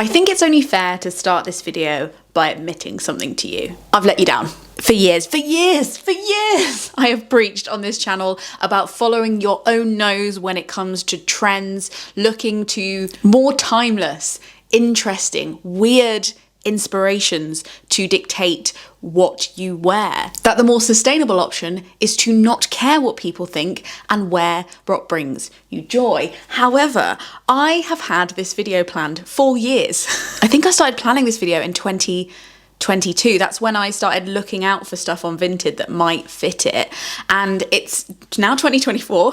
I think it's only fair to start this video by admitting something to you. I've let you down. For years, I have preached on this channel about following your own nose when it comes to trends, looking to more timeless, interesting, weird inspirations to dictate what you wear. That the more sustainable option is to not care what people think and wear what brings you joy. However, I have had this video planned for years. I think I started planning this video in 2022. That's when I started looking out for stuff on Vinted that might fit it. And it's now 2024.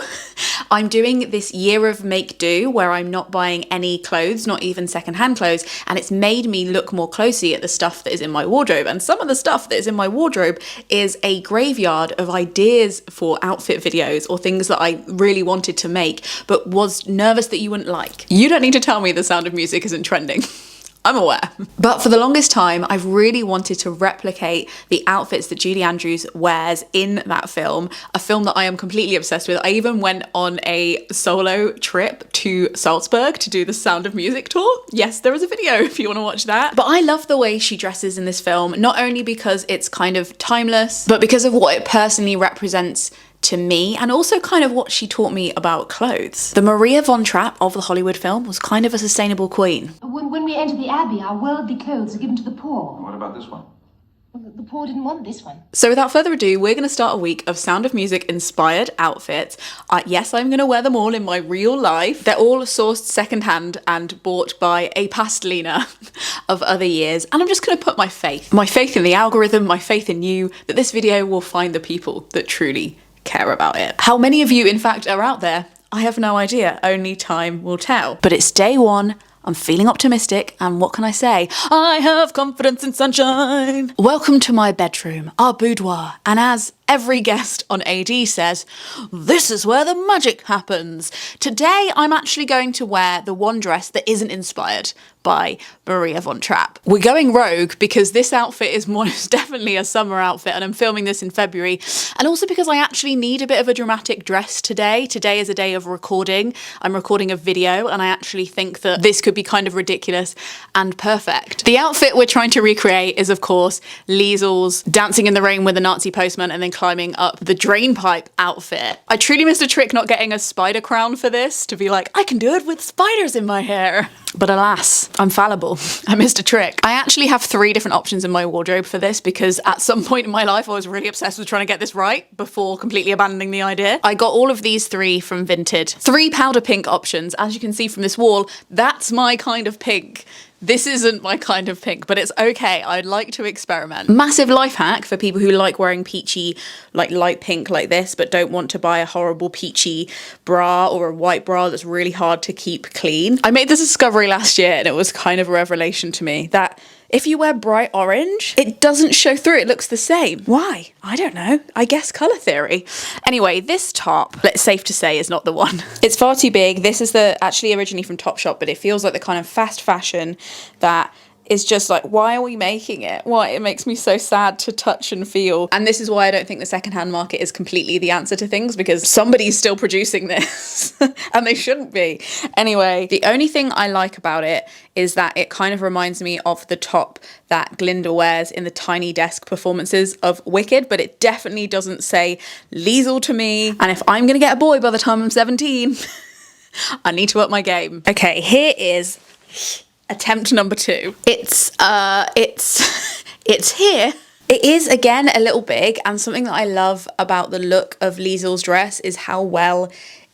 I'm doing this year of make do where I'm not buying any clothes, not even secondhand clothes. And it's made me look more closely at the stuff that is in my wardrobe. And some of the stuff that is in my wardrobe is a graveyard of ideas for outfit videos or things that I really wanted to make, but was nervous that you wouldn't like. You don't need to tell me The Sound of Music isn't trending. I'm aware. But for the longest time, I've really wanted to replicate the outfits that Julie Andrews wears in that film, a film that I am completely obsessed with. I even went on a solo trip to Salzburg to do the Sound of Music tour. Yes, there is a video if you want to watch that. But I love the way she dresses in this film, not only because it's kind of timeless, but because of what it personally represents to me, and also kind of what she taught me about clothes. The Maria von Trapp of the Hollywood film was kind of a sustainable queen. When we enter the Abbey, our worldly clothes are given to the poor. What about this one? Well, the poor didn't want this one. So without further ado, we're going to start a week of Sound of Music inspired outfits. Yes, I'm going to wear them all in my real life. They're all sourced secondhand and bought by a pastelina of other years. And I'm just going to put my faith in the algorithm, my faith in you, that this video will find the people that truly care about it. How many of you in fact are out there? I have no idea, only time will tell. But it's day one, I'm feeling optimistic, and what can I say? I have confidence in sunshine. Welcome to my bedroom, our boudoir, and as every guest on AD says, this is where the magic happens. Today, I'm actually going to wear the one dress that isn't inspired by Maria von Trapp. We're going rogue because this outfit is most definitely a summer outfit, and I'm filming this in February, and also because I actually need a bit of a dramatic dress today. Today is a day of recording. I'm recording a video, and I actually think that this could be kind of ridiculous and perfect. The outfit we're trying to recreate is, of course, Liesl's dancing in the rain with a Nazi postman and then climbing up the drain pipe outfit. I truly missed a trick not getting a spider crown for this, to be like, I can do it with spiders in my hair. But alas, I'm fallible. I missed a trick. I actually have 3 different options in my wardrobe for this because at some point in my life I was really obsessed with trying to get this right before completely abandoning the idea. I got all of these 3 from Vinted. 3 powder pink options. As you can see from this wall, that's my kind of pink. This isn't my kind of pink, but it's okay. I'd like to experiment. Massive life hack for people who like wearing peachy, like light pink like this, but don't want to buy a horrible peachy bra or a white bra that's really hard to keep clean. I made this discovery last year and it was kind of a revelation to me that if you wear bright orange, it doesn't show through, it looks the same. Why? I don't know. I guess colour theory. Anyway, this top, it's safe to say, is not the one. It's far too big. This is actually originally from Topshop, but it feels like the kind of fast fashion that is just like, why are we making it? Why? It makes me so sad to touch and feel. And this is why I don't think the secondhand market is completely the answer to things, because somebody's still producing this and they shouldn't be. Anyway, the only thing I like about it is that it kind of reminds me of the top that Glinda wears in the Tiny Desk performances of Wicked, but it definitely doesn't say Liesl to me. And if I'm gonna get a boy by the time I'm 17, I need to up my game. Okay, here is attempt number 2. It's here. It is, again, a little big, and something that I love about the look of Liesl's dress is how well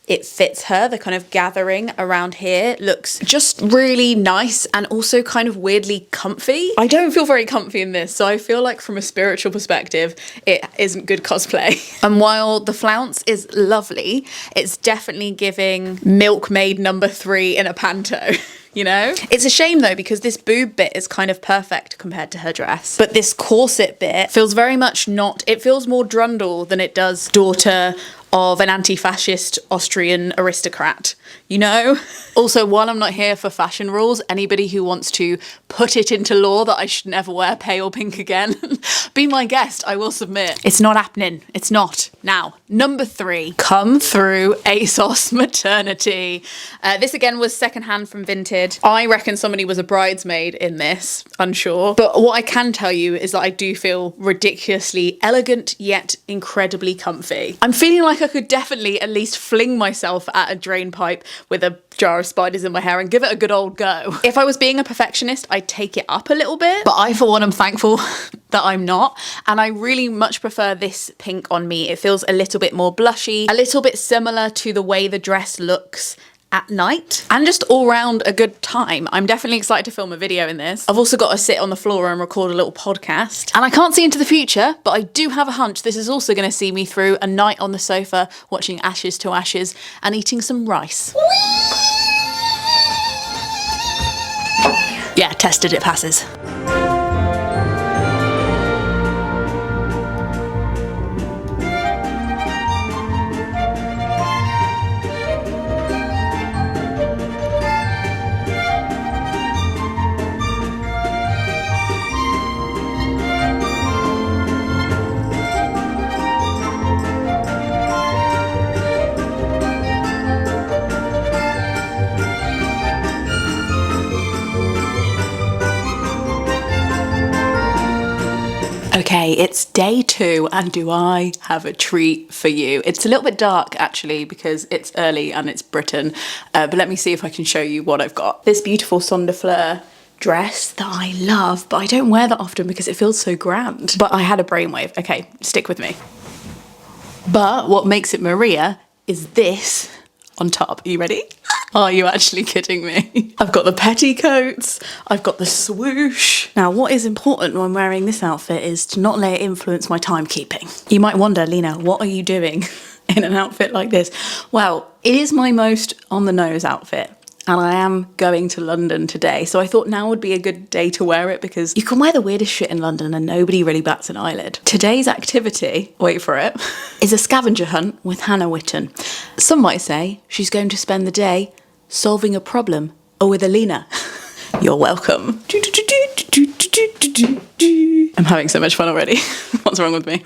it fits her. The kind of gathering around here looks just really nice and also kind of weirdly comfy. I don't feel very comfy in this, so I feel like from a spiritual perspective, it isn't good cosplay. And while the flounce is lovely, it's definitely giving milkmaid number 3 in a panto. You know? It's a shame though, because this boob bit is kind of perfect compared to her dress. But this corset bit feels very much not, it feels more Drundle than it does daughter of an anti-fascist Austrian aristocrat, you know? Also, while I'm not here for fashion rules, anybody who wants to put it into law that I should never wear pale pink again, Be my guest, I will submit. It's not happening. It's not. Now, number 3, come through ASOS maternity. This again was secondhand from Vinted. I reckon somebody was a bridesmaid in this, unsure. But what I can tell you is that I do feel ridiculously elegant yet incredibly comfy. I'm feeling like I could definitely at least fling myself at a drain pipe with a jar of spiders in my hair and give it a good old go. If I was being a perfectionist, I'd take it up a little bit, but I for one am thankful that I'm not, and I really much prefer this pink on me. It feels a little bit more blushy, a little bit similar to the way the dress looks at night, and just all round a good time. I'm definitely excited to film a video in this. I've also got to sit on the floor and record a little podcast, and I can't see into the future, but I do have a hunch this is also going to see me through a night on the sofa watching Ashes to Ashes and eating some rice. Yeah, tested, it passes. Okay, it's day 2 and do I have a treat for you? It's a little bit dark actually because it's early and it's Britain, but let me see if I can show you what I've got. This beautiful Son de Fleur dress that I love, but I don't wear that often because it feels so grand. But I had a brainwave. Okay, stick with me. But what makes it Maria is this on top. Are you ready? Are you actually kidding me? I've got the petticoats, I've got the swoosh. Now, what is important when wearing this outfit is to not let it influence my timekeeping. You might wonder, Lena, what are you doing in an outfit like this? Well, it is my most on the nose outfit, and I am going to London today, so I thought now would be a good day to wear it because you can wear the weirdest shit in London and nobody really bats an eyelid. Today's activity, wait for it, is a scavenger hunt with Hannah Witten. Some might say she's going to spend the day solving a problem with Alina. You're welcome. I'm having so much fun already. What's wrong with me?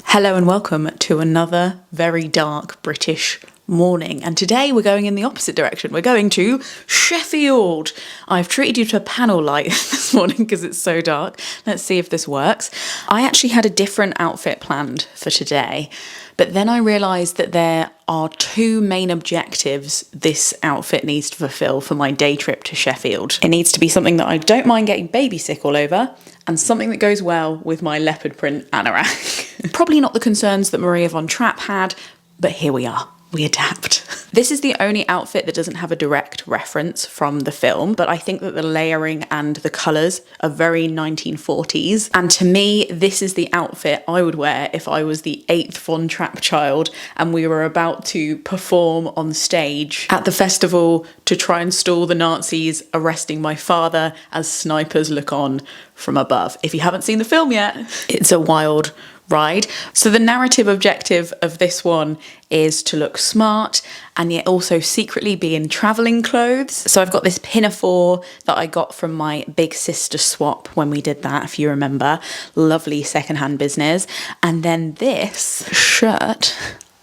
Hello and welcome to another very dark British morning, and today we're going in the opposite direction. We're going to Sheffield. I've treated you to a panel light this morning because it's so dark. Let's see if this works. I actually had a different outfit planned for today, but then I realised that there are 2 main objectives this outfit needs to fulfil for my day trip to Sheffield. It needs to be something that I don't mind getting baby sick all over, and something that goes well with my leopard print anorak. Probably not the concerns that Maria von Trapp had, but here we are. We adapt. This is the only outfit that doesn't have a direct reference from the film, but I think that the layering and the colours are very 1940s. And to me, this is the outfit I would wear if I was the 8th Von Trapp child and we were about to perform on stage at the festival to try and stall the Nazis arresting my father as snipers look on from above. If you haven't seen the film yet, it's a wild ride. So the narrative objective of this one is to look smart and yet also secretly be in travelling clothes. So I've got this pinafore that I got from my big sister swap when we did that, if you remember. Lovely secondhand business. And then this shirt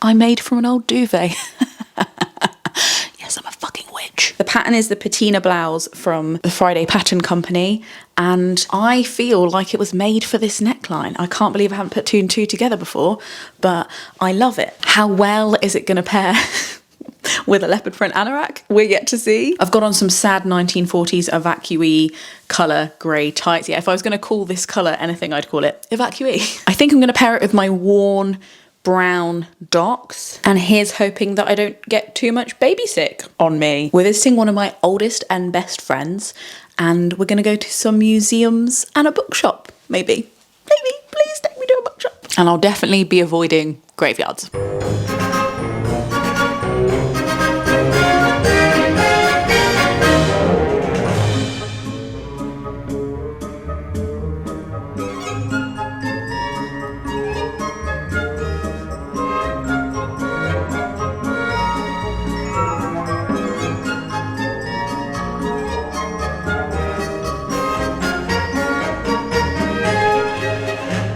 I made from an old duvet. Yes, I'm a fucking witch. The pattern is the patina blouse from the Friday Pattern Company, and I feel like it was made for this neckline. I can't believe I haven't put 2 and 2 together before, but I love it. How well is it going to pair with a leopard print anorak? We're yet to see. I've got on some sad 1940s evacuee colour grey tights. Yeah, if I was going to call this colour anything, I'd call it evacuee. I think I'm going to pair it with my worn brown Docs, and here's hoping that I don't get too much baby sick on me. We're visiting one of my oldest and best friends, and we're going to go to some museums and a bookshop, maybe. Please take me to a bookshop. And I'll definitely be avoiding graveyards.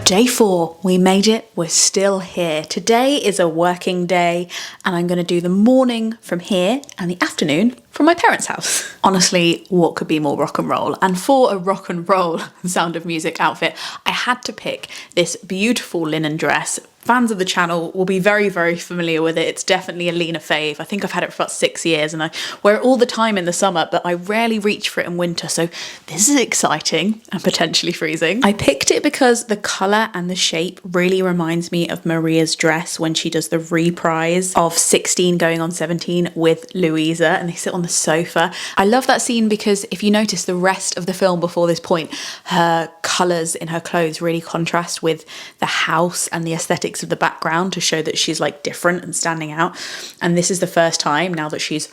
Day 4, we made it, we're still here. Today is a working day and I'm going to do the morning from here and the afternoon from my parents' house. Honestly, what could be more rock and roll? And for a rock and roll Sound of Music outfit, I had to pick this beautiful linen dress. Fans of the channel will be very, very familiar with it. It's definitely a Lena fave. I think I've had it for about 6 years and I wear it all the time in the summer, but I rarely reach for it in winter. So this is exciting and potentially freezing. I picked it because the colour and the shape really reminds me of Maria's dress when she does the reprise of 16 going on 17 with Louisa and they sit on the sofa. I love that scene because if you notice the rest of the film before this point, her colours in her clothes really contrast with the house and the aesthetics of the background to show that she's like different and standing out. And this is the first time now that she's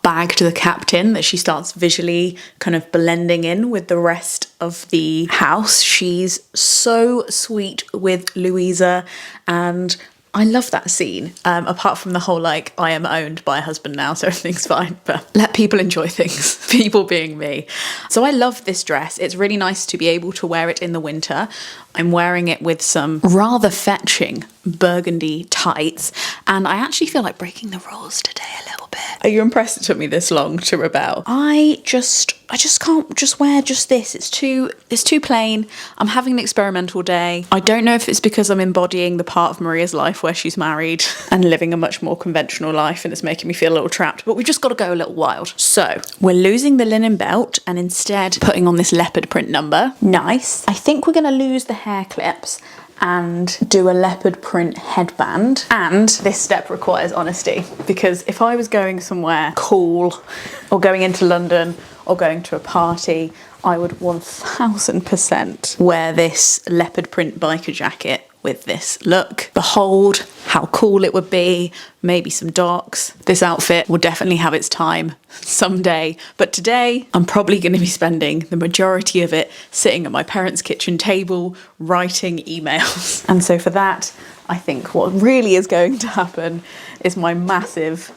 bagged the captain that she starts visually kind of blending in with the rest of the house. She's so sweet with Louisa and I love that scene, apart from the whole like I am owned by a husband now so everything's fine, but let people enjoy things, people being me. So I love this dress. It's really nice to be able to wear it in the winter. I'm wearing it with some rather fetching burgundy tights and I actually feel like breaking the rules today a little bit. Are you impressed it took me this long to rebel? I just can't just wear just this. It's too plain. I'm having an experimental day. I don't know if it's because I'm embodying the part of Maria's life where she's married and living a much more conventional life and it's making me feel a little trapped, but we've just got to go a little wild. So we're losing the linen belt and instead putting on this leopard print number. Nice. I think we're going to lose the hair clips and do a leopard print headband. And this step requires honesty because if I was going somewhere cool or going into London or going to a party, I would 1000% wear this leopard print biker jacket with this look. Behold how cool it would be, maybe some darks. This outfit will definitely have its time someday, but today I'm probably going to be spending the majority of it sitting at my parents' kitchen table writing emails. And so for that, I think what really is going to happen is my massive,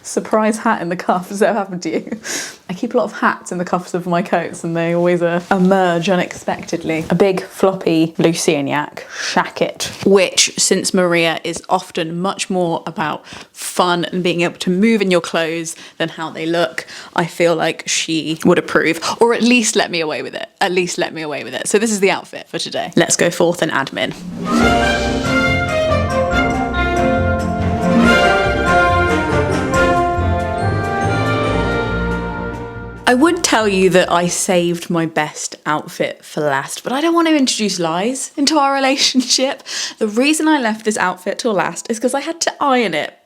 surprise hat in the cuff. Has that happened to you? I keep a lot of hats in the cuffs of my coats and they always emerge unexpectedly. A big floppy Lucianiac shacket, which since Maria is often much more about fun and being able to move in your clothes than how they look, I feel like she would approve, or at least let me away with it. At least let me away with it. So this is the outfit for today. Let's go forth and admin. I would tell you that I saved my best outfit for last, but I don't want to introduce lies into our relationship. The reason I left this outfit till last is because I had to iron it.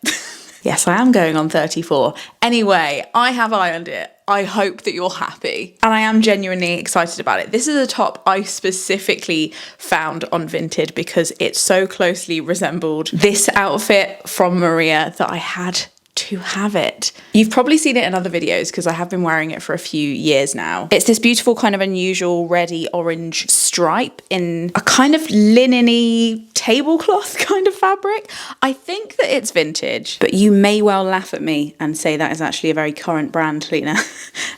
Yes, I am going on 34. Anyway, I have ironed it. I hope that you're happy. And I am genuinely excited about it. This is a top I specifically found on Vinted because it so closely resembled this outfit from Maria that I had to have it. You've probably seen it in other videos because I have been wearing it for a few years now. It's this beautiful kind of unusual reddy orange stripe in a kind of linen-y tablecloth kind of fabric. I think that it's vintage, but you may well laugh at me and say that is actually a very current brand, Lena.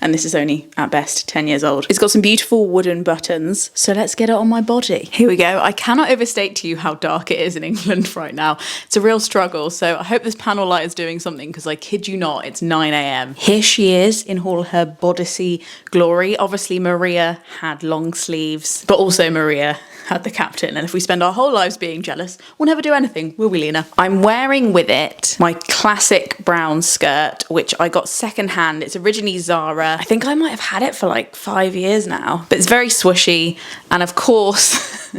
And this is only at best 10 years old. It's got some beautiful wooden buttons, so let's get it on my body. Here we go. I cannot overstate to you how dark it is in England right now. It's a real struggle, so I hope this panel light is doing something because I kid you not, it's 9 a.m. Here she is in all her bodicey glory. Obviously Maria had long sleeves, but also Maria had the captain, and if we spend our whole lives being jealous, we'll never do anything, will we, Lena? I'm wearing with it my classic brown skirt, which I got secondhand. It's originally Zara. I think I might have had it for like 5 years now, but it's very swooshy, and of course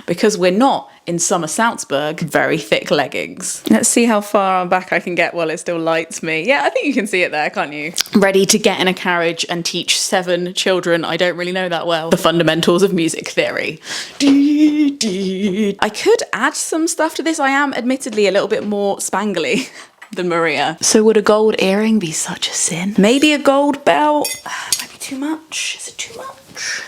because we're not in summer Salzburg, very thick leggings. Let's see how far back I can get while it still lights me. Yeah, I think you can see it there, can't you? Ready to get in a carriage and teach 7 children I don't really know that well the fundamentals of music theory. I could add some stuff to this. I am admittedly a little bit more spangly than Maria. So would a gold earring be such a sin? Maybe a gold belt? Might be too much. Is it too much?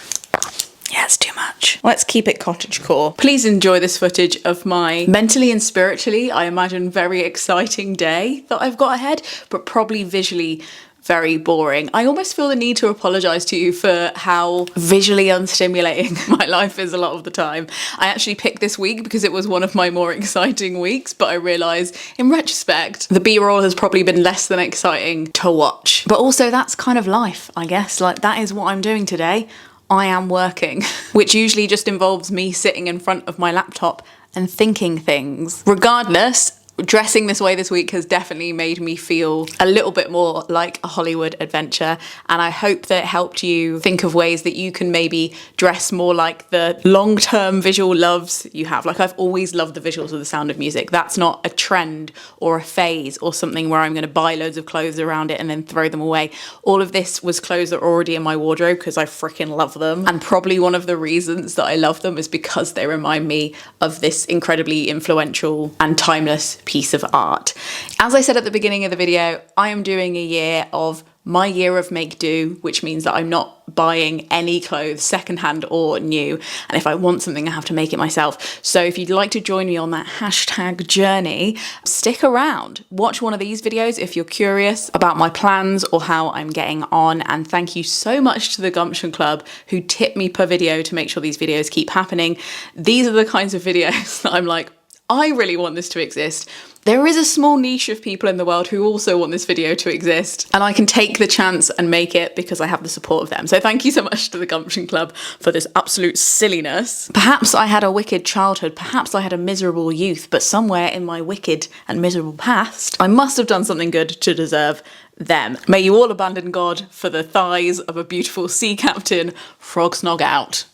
Yeah, it's too much. Let's keep it cottagecore. Please enjoy this footage of my mentally and spiritually, I imagine, very exciting day that I've got ahead, but probably visually very boring. I almost feel the need to apologise to you for how visually unstimulating my life is a lot of the time. I actually picked this week because it was one of my more exciting weeks, but I realise in retrospect, the B-roll has probably been less than exciting to watch. But also that's kind of life, I guess. Like, that is what I'm doing today. I am working, which usually just involves me sitting in front of my laptop and thinking things. Regardless, dressing this way this week has definitely made me feel a little bit more like a Hollywood adventure, and I hope that it helped you think of ways that you can maybe dress more like the long-term visual loves you have. Like, I've always loved the visuals of The Sound of Music. That's not a trend or a phase or something where I'm going to buy loads of clothes around it and then throw them away. All of this was clothes that are already in my wardrobe because I freaking love them, and probably one of the reasons that I love them is because they remind me of this incredibly influential and timeless piece of art. As I said at the beginning of the video, I am doing a year of my year of make do, which means that I'm not buying any clothes secondhand or new, and if I want something I have to make it myself. So if you'd like to join me on that hashtag journey, stick around, watch one of these videos if you're curious about my plans or how I'm getting on. And thank you so much to the Gumption Club who tip me per video to make sure these videos keep happening. These are the kinds of videos that I'm like, I really want this to exist. There is a small niche of people in the world who also want this video to exist, and I can take the chance and make it because I have the support of them. So thank you so much to the Gumption Club for this absolute silliness. Perhaps I had a wicked childhood, perhaps I had a miserable youth, but somewhere in my wicked and miserable past, I must have done something good to deserve them. May you all abandon God for the thighs of a beautiful sea captain. Frog snog out.